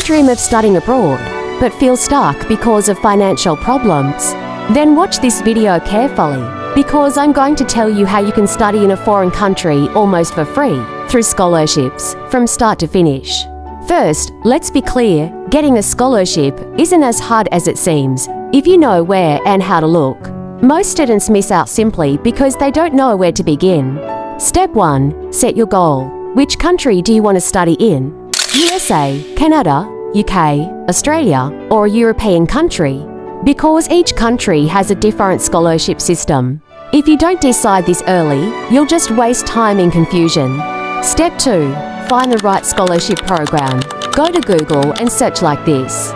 dream of studying abroad, but feel stuck because of financial problems? Then watch this video carefully, because I'm going to tell you how you can study in a foreign country almost for free, through scholarships, from start to finish. First, let's be clear, getting a scholarship isn't as hard as it seems, if you know where and how to look. Most students miss out simply because they don't know where to begin. Step 1. Set your goal. Which country do you want to study in? USA, Canada, UK, Australia, or a European country? Because each country has a different scholarship system. If you don't decide this early, you'll just waste time in confusion. Step 2. Find the right scholarship program. Go to Google and search like this.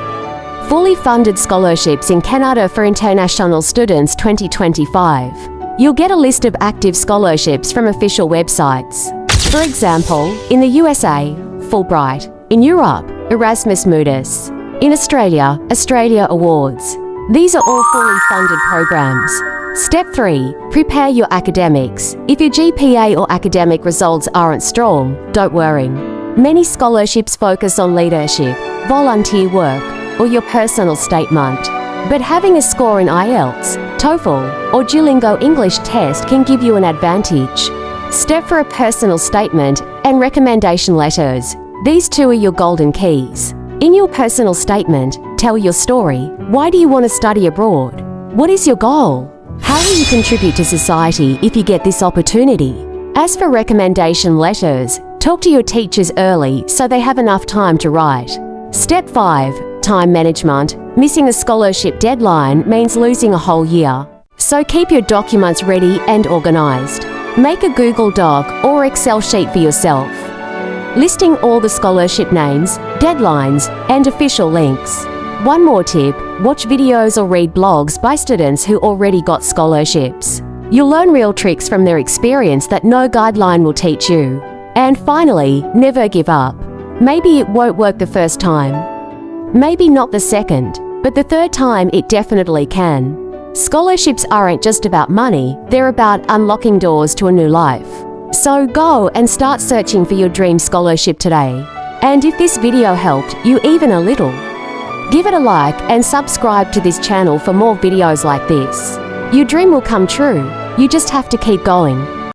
Fully funded scholarships in Canada for international students 2025. You'll get a list of active scholarships from official websites. For example, in the USA, Fulbright. In Europe, Erasmus Mundus. In Australia, Australia Awards. These are all fully funded programs. Step 3. Prepare your academics. If your GPA or academic results aren't strong, don't worry. Many scholarships focus on leadership, volunteer work, or your personal statement. But having a score in IELTS, TOEFL, or Duolingo English test can give you an advantage. Step for a personal statement and recommendation letters. These two are your golden keys. In your personal statement, tell your story. Why do you want to study abroad? What is your goal? How will you contribute to society if you get this opportunity? As for recommendation letters, talk to your teachers early so they have enough time to write. Step 5. Time management. Missing a scholarship deadline means losing a whole year. So keep your documents ready and organized. Make a Google Doc or Excel sheet for yourself, listing all the scholarship names, deadlines, and official links. One more tip, watch videos or read blogs by students who already got scholarships. You'll learn real tricks from their experience that no guideline will teach you. And finally, never give up. Maybe it won't work the first time. Maybe not the second, but the third time it definitely can. Scholarships aren't just about money, they're about unlocking doors to a new life. So go and start searching for your dream scholarship today. And if this video helped you even a little, give it a like and subscribe to this channel for more videos like this. Your dream will come true. You just have to keep going.